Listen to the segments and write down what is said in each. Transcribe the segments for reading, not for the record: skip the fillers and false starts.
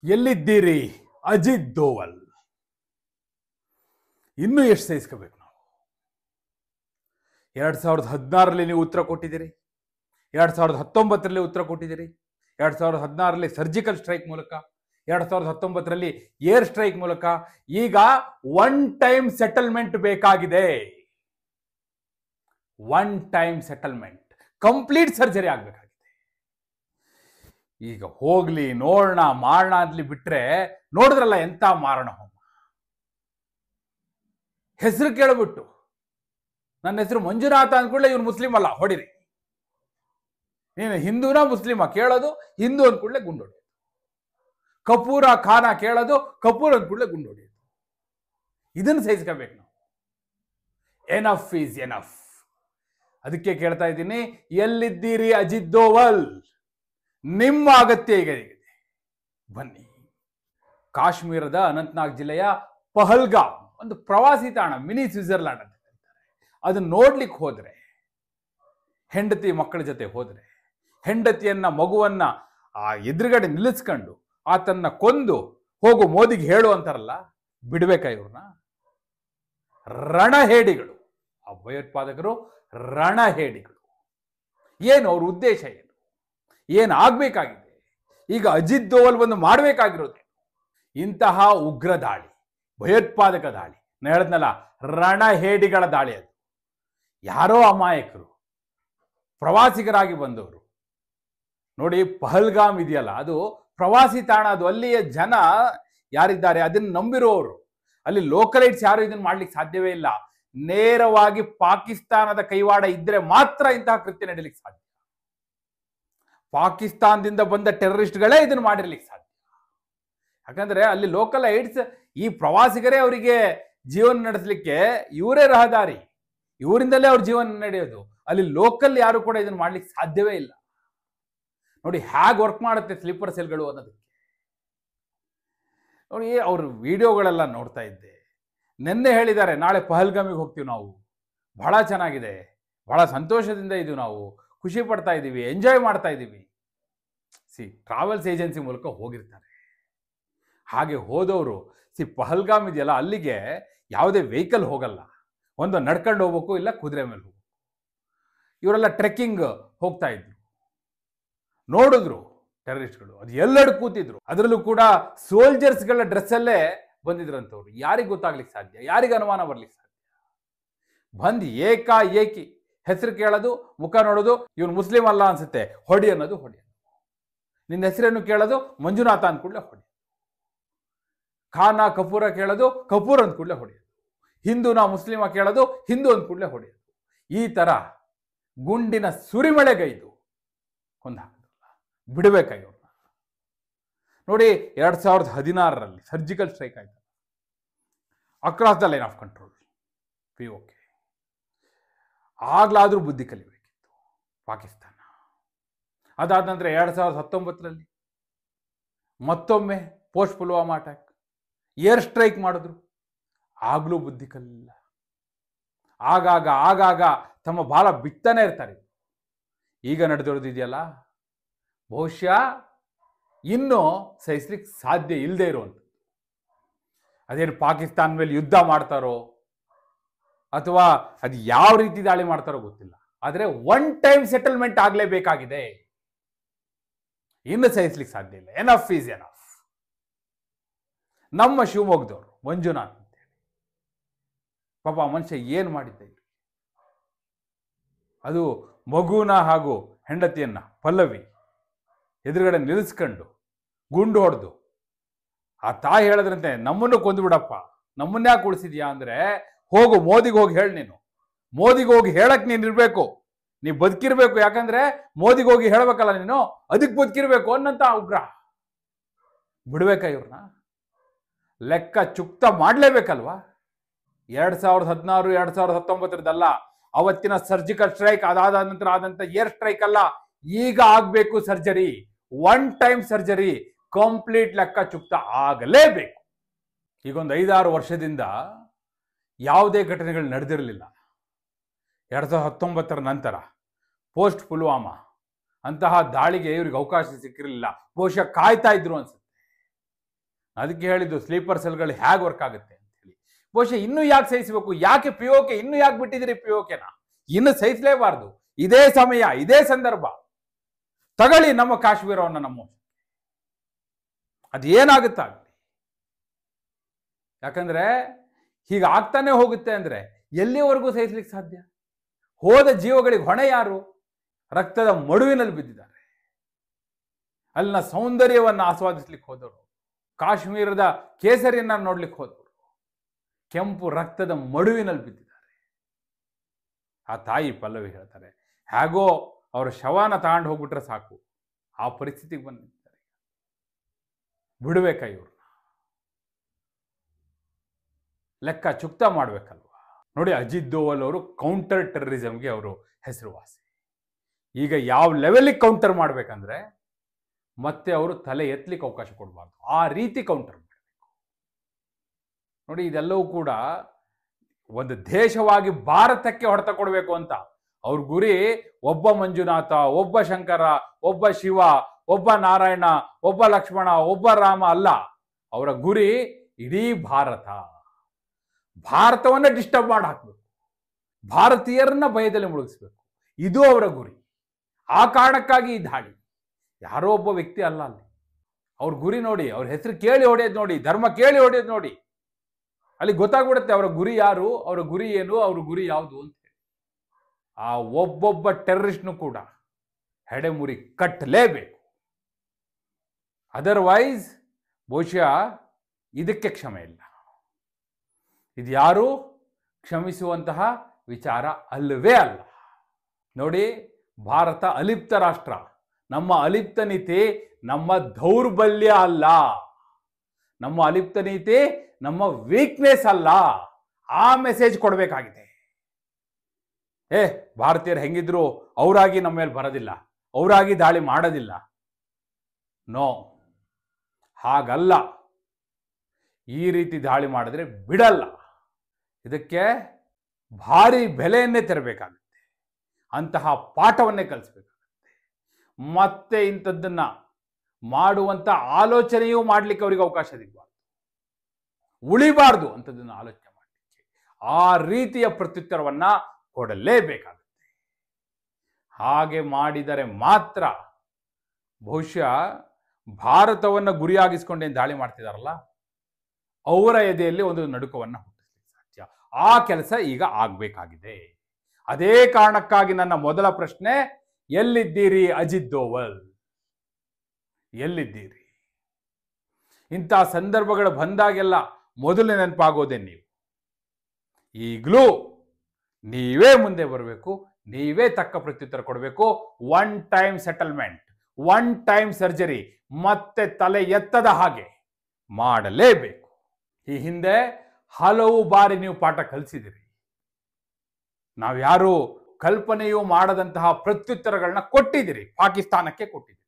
ಎಲ್ಲಿದ್ದೀರಿ ಅಜಿತ್ ದೋವಲ್? ಇನ್ನೂ ಎಷ್ಟು ಸಹಿಸ್ಕೋಬೇಕು ನಾವು? 2016ರಲ್ಲಿ ನೀವು ಉತ್ತರ ಕೊಟ್ಟಿದ್ದೀರಿ, 2019ರಲ್ಲಿ ಉತ್ತರ ಕೊಟ್ಟಿದ್ದೀರಿ, 2016ರಲ್ಲಿ ಸರ್ಜಿಕಲ್ ಸ್ಟ್ರೈಕ್ ಮೂಲಕ, 2019ರಲ್ಲಿ ಏರ್ ಸ್ಟ್ರೈಕ್ ಮೂಲಕ. ಈಗ ಒನ್ ಟೈಮ್ ಸೆಟಲ್ಮೆಂಟ್ ಬೇಕಾಗಿದೆ. One time settlement, complete surgery ಆಗಬೇಕಾಗಿದೆ. ಈಗ ಹೋಗ್ಲಿ ನೋಡೋಣ ಮಾಡೋಣ ಅಂತಲಿ ಬಿಟ್ರೆ, ನೋಡಿದ್ರಲ್ಲ ಎಂತ ಮಾರಣ ಹೋಮ. ಹೆಸರು ಕೇಳ್ಬಿಟ್ಟು ನನ್ನ ಹೆಸರು ಮಂಜುನಾಥ ಅಂದ್ಕೂಡಲೇ ಇವ್ನು ಮುಸ್ಲಿಂ ಅಲ್ಲ ಹೊಡಿರಿ, ನೀನು ಹಿಂದೂನಾ ಮುಸ್ಲಿಮ ಕೇಳೋದು, ಹಿಂದೂ ಅಂದ್ಕೂಡಲೇ ಗುಂಡೊಡೆಯೋದು. ಕಪೂರ ಖಾನ ಕೇಳೋದು, ಕಪೂರ್ ಅಂದ್ಕೂಡಲೇ ಗುಂಡೊಡೆಯೋದು. ಇದನ್ನು ಸಹಿಸ್ಕೋಬೇಕು ನಾವು. Enough is enough. ಅದಕ್ಕೆ ಕೇಳ್ತಾ ಇದ್ದೀನಿ, ಎಲ್ಲಿದ್ದೀರಿ ಅಜಿತ್ ದೋವಲ್? ನಿಮ್ಮ ಅಗತ್ಯ ಈಗ ಇದೆ, ಬನ್ನಿ. ಕಾಶ್ಮೀರದ ಅನಂತನಾಗ್ ಜಿಲ್ಲೆಯ ಪಹಲ್ಗಾಮ್ ಒಂದು ಪ್ರವಾಸಿ ತಾಣ, ಮಿನಿ ಸ್ವಿಟ್ಜರ್ಲ್ಯಾಂಡ್ ಅಂತ ಕರೀತಾರೆ. ಅದನ್ನ ನೋಡ್ಲಿಕ್ಕೆ ಹೋದ್ರೆ, ಹೆಂಡತಿ ಮಕ್ಕಳ ಜೊತೆ ಹೋದ್ರೆ, ಹೆಂಡತಿಯನ್ನ ಮಗುವನ್ನ ಆ ಎದುರುಗಡೆ ನಿಲ್ಲಿಸ್ಕೊಂಡು ಆತನ್ನ ಕೊಂದು ಹೋಗು ಮೋದಿಗೆ ಹೇಳು ಅಂತಾರಲ್ಲ, ಬಿಡ್ಬೇಕಾ ಇವ್ರನ್ನ? ರಣಹೇಡಿಗಳು ಆ ಭಯೋತ್ಪಾದಕರು, ರಣಹೇಡಿಗಳು. ಏನು ಅವ್ರ ಉದ್ದೇಶ? ಏನು ಆಗ್ಬೇಕಾಗಿದೆ? ಈಗ ಅಜಿತ್ ದೋವಲ್ ಬಂದು ಮಾಡಬೇಕಾಗಿರೋದು ಇಂತಹ ಉಗ್ರ ದಾಳಿ, ಭಯೋತ್ಪಾದಕ ದಾಳಿ. ನಾನು ಹೇಳಿದ್ನಲ್ಲ, ರಣಹೇಡಿಗಳ ದಾಳಿ. ಅದು ಯಾರೋ ಅಮಾಯಕರು ಪ್ರವಾಸಿಗರಾಗಿ ಬಂದವರು. ನೋಡಿ, ಪಹಲ್ಗಾಮ್ ಇದೆಯಲ್ಲ, ಅದು ಪ್ರವಾಸಿ ತಾಣ. ಅದು ಅಲ್ಲಿಯ ಜನ ಯಾರಿದ್ದಾರೆ ಅದನ್ನು ನಂಬಿರುವವರು. ಅಲ್ಲಿ ಲೋಕಲೈಟ್ಸ್ ಯಾರು ಇದನ್ನು ಮಾಡ್ಲಿಕ್ಕೆ ಸಾಧ್ಯವೇ ಇಲ್ಲ. ನೇರವಾಗಿ ಪಾಕಿಸ್ತಾನದ ಕೈವಾಡ ಇದ್ರೆ ಮಾತ್ರ ಇಂತಹ ಕೃತ್ಯ ನಡೀಲಿಕ್ಕೆ ಸಾಧ್ಯ. ಪಾಕಿಸ್ತಾನದಿಂದ ಬಂದ ಟೆರರಿಸ್ಟ್ಗಳೇ ಇದನ್ನು ಮಾಡಿರ್ಲಿಕ್ಕೆ ಸಾಧ್ಯ. ಯಾಕಂದ್ರೆ ಅಲ್ಲಿ ಲೋಕಲೈಟ್ಸ್, ಈ ಪ್ರವಾಸಿಗರೇ ಅವರಿಗೆ ಜೀವನ ನಡೆಸಲಿಕ್ಕೆ ಇವರೇ ರಹದಾರಿ, ಇವರಿಂದಲೇ ಅವ್ರ ಜೀವನ ನಡೆಯೋದು. ಅಲ್ಲಿ ಲೋಕಲ್ ಯಾರು ಕೂಡ ಇದನ್ನು ಮಾಡ್ಲಿಕ್ಕೆ ಸಾಧ್ಯವೇ ಇಲ್ಲ. ನೋಡಿ ಹೇಗೆ ವರ್ಕ್ ಮಾಡುತ್ತೆ ಸ್ಲೀಪರ್ ಸೆಲ್ಗಳು ಅನ್ನೋದಕ್ಕೆ. ನೋಡಿ, ಅವ್ರ ವಿಡಿಯೋಗಳೆಲ್ಲ ನೋಡ್ತಾ ಇದ್ದೆ. ನಿನ್ನೆ ಹೇಳಿದ್ದಾರೆ, ನಾಳೆ ಪಹಲ್ಗಾಮಿಗೆ ಹೋಗ್ತೀವಿ ನಾವು, ಬಹಳ ಚೆನ್ನಾಗಿದೆ, ಬಹಳ ಸಂತೋಷದಿಂದ ಇದ್ದೀವಿ, ನಾವು ಖುಷಿ ಪಡ್ತಾ ಇದ್ದೀವಿ, ಎಂಜಾಯ್ ಮಾಡ್ತಾ ಇದ್ದೀವಿ. ಟ್ರಾವೆಲ್ಸ್ ಏಜೆನ್ಸಿ ಮೂಲಕ ಹೋಗಿರ್ತಾರೆ. ಹಾಗೆ ಹೋದವರು ಪಹಲ್ಗಾಮ್ ಇದೆಯಲ್ಲ, ಅಲ್ಲಿಗೆ ಯಾವುದೇ ವೆಹಿಕಲ್ ಹೋಗಲ್ಲ. ಒಂದು ನಡ್ಕೊಂಡು ಹೋಗ್ಬೇಕು, ಇಲ್ಲ ಕುದುರೆ ಮೇಲೆ ಹೋಗ್ಬೇಕು. ಇವರೆಲ್ಲ ಟ್ರೆಕ್ಕಿಂಗ್ ಹೋಗ್ತಾ ಇದ್ರು. ನೋಡಿದ್ರು ಟೆರರಿಸ್ಟ್ಗಳು, ಅದು ಎಲ್ಲೆಡೆ ಕೂತಿದ್ರು. ಅದರಲ್ಲೂ ಕೂಡ ಸೋಲ್ಜರ್ಸ್ಗಳ ಡ್ರೆಸ್ಸಲ್ಲೇ ಬಂದಿದ್ರಂಥವ್ರು. ಯಾರಿಗೆ ಗೊತ್ತಾಗ್ಲಿಕ್ಕೆ ಸಾಧ್ಯ? ಯಾರಿಗೆ ಅನುಮಾನ ಬರ್ಲಿಕ್ಕೆ ಸಾಧ್ಯ? ಬಂದು ಏಕಿ ಹೆಸರು ಕೇಳೋದು, ಮುಖ ನೋಡೋದು, ಇವನು ಮುಸ್ಲಿಂ ಅಲ್ಲ ಅನ್ಸುತ್ತೆ, ಹೊಡಿ ಅನ್ನೋದು, ಹೊಡಿ. ನಿನ್ನ ಹೆಸರನ್ನು ಕೇಳೋದು, ಮಂಜುನಾಥ ಅಂದ್ಕೂಡ್ಲೆ ಹೊಡಿ. ಖಾನ ಕಪೂರ ಕೇಳೋದು, ಕಪೂರ್ ಅಂದ್ಕೂಡ್ಲೆ ಹೊಡೆಯೋದು. ಹಿಂದೂನಾ ಮುಸ್ಲಿಮ ಕೇಳೋದು, ಹಿಂದೂ ಅಂದ್ಕೂಡ್ಲೆ ಹೊಡೆಯೋದು. ಈ ತರ ಗುಂಡಿನ ಸುರಿಮಳೆಗೈದು ಕೊಂದು ಹಾಕಿದ್ರಲ್ಲ, ಬಿಡಬೇಕಾಗಿ ಅವ್ರನ್ನ. ನೋಡಿ, 2016ರಲ್ಲಿ ಸರ್ಜಿಕಲ್ ಸ್ಟ್ರೈಕ್ ಆಯ್ತು across the line of control, POK. ಆಗ್ಲಾದ್ರೂ ಬುದ್ಧಿ ಕಲಿಬೇಕಿತ್ತು ಪಾಕಿಸ್ತಾನ. ಅದಾದ ನಂತರ 2019ರಲ್ಲಿ ಮತ್ತೊಮ್ಮೆ post Pulwama attack, air strike ಮಾಡಿದ್ರು, ಆಗ್ಲೂ ಬುದ್ಧಿ ಕಲಿಲ್ಲ. ಆಗಾಗ ತಮ್ಮ ಬಾಲ ಬಿತ್ತಾನೆ ಇರ್ತಾರೆ. ಈಗ ನಡೆದಿರೋದು ಇದೆಯಲ್ಲ, ಬಹುಶಃ ಇನ್ನೂ ಸಹಿಸ್ಲಿಕ್ಕೆ ಸಾಧ್ಯ ಇಲ್ಲದೆ ಇರುವಂಥದ್ದು. ಅದೇನು ಪಾಕಿಸ್ತಾನ ಮೇಲೆ ಯುದ್ಧ ಮಾಡ್ತಾರೋ ಅಥವಾ ಅದು ಯಾವ ರೀತಿ ದಾಳಿ ಮಾಡ್ತಾರೋ ಗೊತ್ತಿಲ್ಲ, ಆದರೆ ಒನ್ ಟೈಮ್ ಸೆಟಲ್ಮೆಂಟ್ ಆಗಲೇಬೇಕಾಗಿದೆ. ಇನ್ನು ಸಹಿಸ್ಲಿಕ್ಕೆ ಸಾಧ್ಯ ಇಲ್ಲ. Enough is enough. ನಮ್ಮ ಶಿವಮೊಗ್ಗದವರು ಮಂಜುನಾಥ್ ಅಂತೇಳಿ, ಪಾಪ ಮನುಷ್ಯ ಏನು ಮಾಡಿದ್ದ? ಅದು ಮಗುನ ಹಾಗೂ ಹೆಂಡತಿಯನ್ನ ಪಲ್ಲವಿ ಎದುರುಗಡೆ ನಿಲ್ಲಿಸ್ಕೊಂಡು ಗುಂಡು ಹೊಡೆದು, ಆ ತಾಯಿ ಹೇಳಿದ್ರಂತೆ, ನಮ್ಮನ್ನು ಕೊಂದು ಬಿಡಪ್ಪ, ನಮ್ಮನ್ನ ಯಾಕೆ ಉಳಿಸಿದ್ಯಾ ಅಂದ್ರೆ, ಹೋಗು ಮೋದಿಗೆ ಹೋಗಿ ಹೇಳಿ, ನೀನು ಮೋದಿಗೆ ಹೋಗಿ ಹೇಳಕ್ ನೀನ್ ಇರ್ಬೇಕು, ನೀ ಬದುಕಿರ್ಬೇಕು. ಯಾಕಂದ್ರೆ ಮೋದಿಗೆ ಹೋಗಿ ಹೇಳ್ಬೇಕಲ್ಲ ನೀನು, ಅದಕ್ಕೆ ಬದುಕಿರ್ಬೇಕು ಅನ್ನಂತ ಉಗ್ರ. ಬಿಡ್ಬೇಕಾ ಇವ್ರನ್ನ? ಲೆಕ್ಕ ಚುಕ್ತ ಮಾಡ್ಲೇಬೇಕಲ್ವಾ? 2016 2019 ಅವತ್ತಿನ ಸರ್ಜಿಕಲ್ ಸ್ಟ್ರೈಕ್, ಅದಾದ ನಂತರ ಆದಂತ ಏರ್ ಸ್ಟ್ರೈಕ್ ಅಲ್ಲ, ಈಗ ಆಗ್ಬೇಕು surgery. One time surgery, complete ಲೆಕ್ಕ ಚುಕ್ತ ಆಗಲೇಬೇಕು. ಈಗೊಂದು 5-6 ವರ್ಷದಿಂದ ಯಾವುದೇ ಘಟನೆಗಳು ನಡೆದಿರಲಿಲ್ಲ. 2019 ನಂತರ ಪೋಸ್ಟ್ ಪುಲ್ವಾಮಾ ಅಂತಹ ದಾಳಿಗೆ ಇವ್ರಿಗೆ ಅವಕಾಶ ಸಿಕ್ಕಿರಲಿಲ್ಲ. ಬಹುಶಃ ಕಾಯ್ತಾ ಇದ್ರು ಅನ್ಸುತ್ತೆ. ಅದಕ್ಕೆ ಹೇಳಿದ್ದು ಸ್ಲೀಪರ್ ಸೆಲ್ಗಳು ಹೇಗೆ ವರ್ಕ್ ಆಗುತ್ತೆ ಅಂತ ಹೇಳಿ. ಬಹುಶಃ ಇನ್ನೂ ಯಾಕೆ ಸಹಿಸಬೇಕು, ಯಾಕೆ POK ಇನ್ನೂ ಯಾಕೆ ಬಿಟ್ಟಿದ್ದೀರಿ POKನ? ಇನ್ನು ಸಹಿಸಲೇಬಾರ್ದು. ಇದೇ ಸಮಯ, ಇದೇ ಸಂದರ್ಭ, ತಗೊಳ್ಳಿ ನಮ್ಮ ಕಾಶ್ಮೀರವನ್ನು ನಮ್ಮ ಅದೇನಾಗುತ್ತಾಗಲಿ. ಯಾಕಂದ್ರೆ ಹೀಗೆ ಆಗ್ತಾನೆ ಹೋಗುತ್ತೆ ಅಂದ್ರೆ ಎಲ್ಲಿವರೆಗೂ ಸಹಿಸ್ಲಿಕ್ಕೆ ಸಾಧ್ಯ? ಹೋದ ಜೀವಗಳಿಗೆ ಹೊಣೆ ಯಾರು? ರಕ್ತದ ಮಡುವಿನಲ್ಲಿ ಬಿದ್ದಿದ್ದಾರೆ. ಅಲ್ಲಿನ ಸೌಂದರ್ಯವನ್ನು ಆಸ್ವಾದಿಸ್ಲಿಕ್ಕೆ ಹೋದವರು, ಕಾಶ್ಮೀರದ ಕೇಸರಿಯನ್ನ ನೋಡ್ಲಿಕ್ಕೆ ಹೋದವರು ಕೆಂಪು ರಕ್ತದ ಮಡುವಿನಲ್ಲಿ ಬಿದ್ದಿದ್ದಾರೆ. ಆ ತಾಯಿ ಪಲ್ಲವಿ ಹೇಳ್ತಾರೆ, ಹೇಗೋ ಅವರ ಶವನ ತಗೊಂಡು ಹೋಗ್ಬಿಟ್ರೆ ಸಾಕು, ಆ ಪರಿಸ್ಥಿತಿಗೆ ಬಂದಿದ್ದಾರೆ. ಬಿಡ್ಬೇಕಾ ಇವ್ರನ್ನ? ಲೆಕ್ಕ ಚುಕ್ತ ಮಾಡ್ಬೇಕಲ್ವಾ? ನೋಡಿ, ಅಜಿತ್ ದೋವಲ್ ಅವರು ಕೌಂಟರ್ ಟೆರರಿಸಮ್ಗೆ ಅವರು ಹೆಸರುವಾಸಿ. ಈಗ ಯಾವ ಲೆವೆಲಿಗೆ ಕೌಂಟರ್ ಮಾಡ್ಬೇಕಂದ್ರೆ ಮತ್ತೆ ಅವರು ತಲೆ ಎತ್ತಲಿಕ್ಕೆ ಅವಕಾಶ ಕೊಡಬಾರ್ದು, ಆ ರೀತಿ ಕೌಂಟರ್ ಮಾಡಬೇಕು. ನೋಡಿ, ಇದೆಲ್ಲವೂ ಕೂಡ ಒಂದು ದೇಶವಾಗಿ ಭಾರತಕ್ಕೆ ಹೊಡೆತ ಕೊಡಬೇಕು ಅಂತ ಅವ್ರ ಗುರಿ. ಒಬ್ಬ ಮಂಜುನಾಥ, ಒಬ್ಬ ಶಂಕರ, ಒಬ್ಬ ಶಿವ, ಒಬ್ಬ ನಾರಾಯಣ, ಒಬ್ಬ ಲಕ್ಷ್ಮಣ, ಒಬ್ಬ ರಾಮ ಅಲ್ಲ. ಅವರ ಗುರಿ ಇಡೀ ಭಾರತವನ್ನ ಡಿಸ್ಟರ್ಬ್ ಮಾಡಿ ಹಾಕ್ಬೇಕು, ಭಾರತೀಯರನ್ನ ಭಯದಲ್ಲಿ ಮುಳುಗಿಸ್ಬೇಕು. ಇದು ಅವರ ಗುರಿ. ಆ ಕಾರಣಕ್ಕಾಗಿ ಈ ದಾಳಿ. ಯಾರೋ ಒಬ್ಬ ವ್ಯಕ್ತಿ ಅಲ್ಲ ಅಲ್ಲಿ. ಅವ್ರ ಗುರಿ ನೋಡಿ, ಅವ್ರ ಹೆಸರು ಕೇಳಿ ಹೊಡೆಯೋದು ನೋಡಿ, ಧರ್ಮ ಕೇಳಿ ಹೊಡೆಯೋದು ನೋಡಿ, ಅಲ್ಲಿ ಗೊತ್ತಾಗ್ಬಿಡುತ್ತೆ ಅವರ ಗುರಿ ಯಾರು, ಅವರ ಗುರಿ ಏನು, ಅವ್ರ ಗುರಿ ಯಾವುದು ಅಂತ ಹೇಳಿ. ಆ ಒಬ್ಬೊಬ್ಬ ಟೆರರಿಸ್ಟ್ನು ಕೂಡ ಹೆಡೆಮುರಿ ಕಟ್ಟಲೇಬೇಕು. ಅದರ್ವೈಸ್ ಬಹುಶಃ ಇದಕ್ಕೆ ಕ್ಷಮೆ ಇಲ್ಲ. ಇದು ಯಾರು ಕ್ಷಮಿಸುವಂತಹ ವಿಚಾರ ಅಲ್ಲವೇ ಅಲ್ಲ. ನೋಡಿ, ಭಾರತ ಅಲಿಪ್ತ ರಾಷ್ಟ್ರ. ನಮ್ಮ ಅಲಿಪ್ತ ನೀತಿ ನಮ್ಮ ದೌರ್ಬಲ್ಯ ಅಲ್ಲ, ನಮ್ಮ ಅಲಿಪ್ತ ನೀತಿ ನಮ್ಮ ವೀಕ್ನೆಸ್ ಅಲ್ಲ. ಆ ಮೆಸೇಜ್ ಕೊಡಬೇಕಾಗಿದೆ. ಭಾರತೀಯರು ಹೆಂಗಿದ್ರು ಅವರಾಗಿ ನಮ್ಮ ಮೇಲೆ ಬರೋದಿಲ್ಲ, ಅವರಾಗಿ ದಾಳಿ ಮಾಡೋದಿಲ್ಲ. ನೋ, ಹಾಗಲ್ಲ. ಈ ರೀತಿ ದಾಳಿ ಮಾಡಿದ್ರೆ ಬಿಡಲ್ಲ. ಇದಕ್ಕೆ ಭಾರಿ ಬೆಲೆಯನ್ನೇ ತೆರಬೇಕಾಗುತ್ತೆ, ಅಂತಹ ಪಾಠವನ್ನೇ ಕಲಿಸ್ಬೇಕಾಗುತ್ತೆ. ಮತ್ತೆ ಇಂಥದ್ದನ್ನ ಮಾಡುವಂತ ಆಲೋಚನೆಯೂ ಮಾಡ್ಲಿಕ್ಕೆ ಅವರಿಗೆ ಅವಕಾಶ ಸಿಗಬಾರ್ದು, ಉಳಿಬಾರ್ದು ಅಂಥದ್ದನ್ನು ಆಲೋಚನೆ ಮಾಡಲಿಕ್ಕೆ. ಆ ರೀತಿಯ ಪ್ರತ್ಯುತ್ತರವನ್ನ ಕೊಡಲೇಬೇಕಾಗುತ್ತೆ. ಹಾಗೆ ಮಾಡಿದರೆ ಮಾತ್ರ ಬಹುಶಃ ಭಾರತವನ್ನು ಗುರಿಯಾಗಿಸ್ಕೊಂಡೇನು ದಾಳಿ ಮಾಡ್ತಿದಾರಲ್ಲ ಅವರ ಎದೆಯಲ್ಲಿ ಒಂದು ನಡುಕವನ್ನ ಹುಟ್ಟಿಸ್ಲಿಕ್ಕೆ ಸಾಧ್ಯ. ಆ ಕೆಲಸ ಈಗ ಆಗ್ಬೇಕಾಗಿದೆ. ಅದೇ ಕಾರಣಕ್ಕಾಗಿ ನನ್ನ ಮೊದಲ ಪ್ರಶ್ನೆ, ಎಲ್ಲಿದ್ದೀರಿ ಅಜಿತ್ ದೋವಲ್? ಎಲ್ಲಿದ್ದೀರಿ? ಇಂಥ ಸಂದರ್ಭಗಳು ಬಂದಾಗೆಲ್ಲ ಮೊದಲು ನೆನಪಾಗೋದೇ ನೀವು. ಈಗಲೂ ನೀವೇ ಮುಂದೆ ಬರಬೇಕು, ನೀವೇ ತಕ್ಕ ಪ್ರತ್ಯುತ್ತರ ಕೊಡಬೇಕು. One time settlement, one time surgery ಮತ್ತೆ ತಲೆ ಎತ್ತದ ಹಾಗೆ ಮಾಡಲೇಬೇಕು. ಈ ಹಿಂದೆ ಹಲವು ಬಾರಿ ನೀವು ಪಾಠ ಕಲಿಸಿದಿರಿ. ನಾವ್ಯಾರು ಕಲ್ಪನೆಯೂ ಮಾಡದಂತಹ ಪ್ರತ್ಯುತ್ತರಗಳನ್ನ ಕೊಟ್ಟಿದ್ದೀರಿ. ಪಾಕಿಸ್ತಾನಕ್ಕೆ ಕೊಟ್ಟಿದ್ದೀರಿ,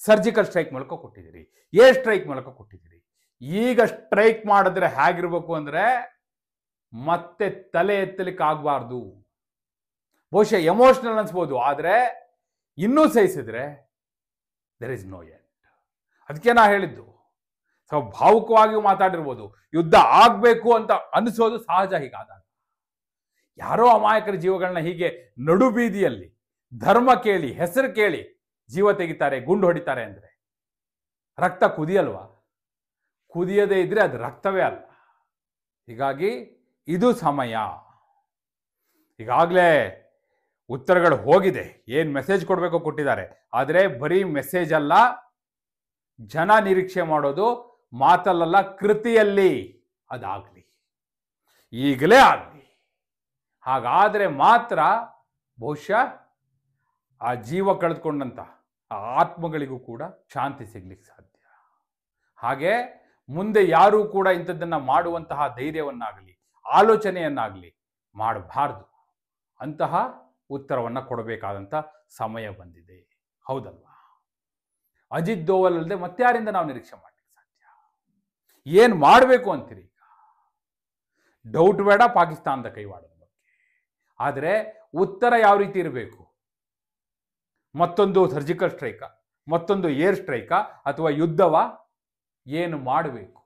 ಸರ್ಜಿಕಲ್ ಸ್ಟ್ರೈಕ್ ಮೂಲಕ ಕೊಟ್ಟಿದ್ದೀರಿ, ಏರ್ ಸ್ಟ್ರೈಕ್ ಮೂಲಕ ಕೊಟ್ಟಿದ್ದೀರಿ. ಈಗ ಸ್ಟ್ರೈಕ್ ಮಾಡಿದ್ರೆ ಹೇಗಿರ್ಬೇಕು ಅಂದ್ರೆ ಮತ್ತೆ ತಲೆ ಎತ್ತಲಿಕ್ಕೆ ಆಗಬಾರ್ದು. ಬಹುಶಃ ಎಮೋಷನಲ್ ಅನ್ಸ್ಬೋದು, ಆದರೆ ಇನ್ನೂ ಸಹಿಸಿದ್ರೆ ದೇರ್ ಇಸ್ ನೋ ಎಂಡ್. ಅದಕ್ಕೆ ನಾ ಹೇಳಿದ್ದು, ಸ್ವಲ್ಪ ಭಾವುಕವಾಗಿ ಮಾತಾಡಿರ್ಬೋದು, ಯುದ್ಧ ಆಗ್ಬೇಕು ಅಂತ ಅನಿಸೋದು ಸಹಜ. ಹೀಗಾದಾಗ ಯಾರೋ ಅಮಾಯಕರ ಜೀವಗಳನ್ನ ಹೀಗೆ ನಡು ಬೀದಿಯಲ್ಲಿ ಧರ್ಮ ಕೇಳಿ, ಹೆಸರು ಕೇಳಿ ಜೀವ ತೆಗಿತಾರೆ, ಗುಂಡು ಹೊಡಿತಾರೆ ಅಂದ್ರೆ ರಕ್ತ ಕುದಿಯಲ್ವಾ? ಕುದಿಯದೇ ಇದ್ರೆ ಅದು ರಕ್ತವೇ ಅಲ್ಲ. ಹೀಗಾಗಿ ಇದು ಸಮಯ. ಈಗಾಗಲೇ ಉತ್ತರಗಳು ಹೋಗಿದೆ, ಏನು ಮೆಸೇಜ್ ಕೊಡಬೇಕು ಕೊಟ್ಟಿದ್ದಾರೆ. ಆದರೆ ಬರೀ ಮೆಸೇಜ್ ಅಲ್ಲ, ಜನ ನಿರೀಕ್ಷೆ ಮಾಡೋದು ಮಾತಲ್ಲ, ಕೃತಿಯಲ್ಲಿ ಅದಾಗಲಿ, ಈಗಲೇ ಆಗಲಿ. ಹಾಗಾದರೆ ಮಾತ್ರ ಬಹುಶಃ ಆ ಜೀವ ಕಳೆದುಕೊಂಡಂತ ಆ ಆತ್ಮಗಳಿಗೂ ಕೂಡ ಶಾಂತಿ ಸಿಗ್ಲಿಕ್ಕೆ ಸಾಧ್ಯ. ಹಾಗೆ ಮುಂದೆ ಯಾರೂ ಕೂಡ ಇಂಥದ್ದನ್ನು ಮಾಡುವಂತಹ ಧೈರ್ಯವನ್ನಾಗಲಿ ಆಲೋಚನೆಯನ್ನಾಗಲಿ ಮಾಡಬಾರ್ದು. ಅಂತಹ ಉತ್ತರವನ್ನು ಕೊಡಬೇಕಾದಂಥ ಸಮಯ ಬಂದಿದೆ, ಹೌದಲ್ವಾ? ಅಜಿತ್ ದೋವಲ್ ಅಲ್ಲದೆ ಮತ್ತಾರಿಂದ ನಾವು ನಿರೀಕ್ಷೆ ಮಾಡಲಿಕ್ಕೆ ಸಾಧ್ಯ? ಏನು ಮಾಡಬೇಕು ಅಂತೀರಿ? ಈಗ ಡೌಟ್ ಬೇಡ ಪಾಕಿಸ್ತಾನದ ಕೈವಾಡದ ಬಗ್ಗೆ, ಆದರೆ ಉತ್ತರ ಯಾವ ರೀತಿ ಇರಬೇಕು? ಮತ್ತೊಂದು ಸರ್ಜಿಕಲ್ ಸ್ಟ್ರೈಕಾ, ಮತ್ತೊಂದು ಏರ್ ಸ್ಟ್ರೈಕಾ, ಅಥವಾ ಯುದ್ಧವಾ? ಏನು ಮಾಡಬೇಕು?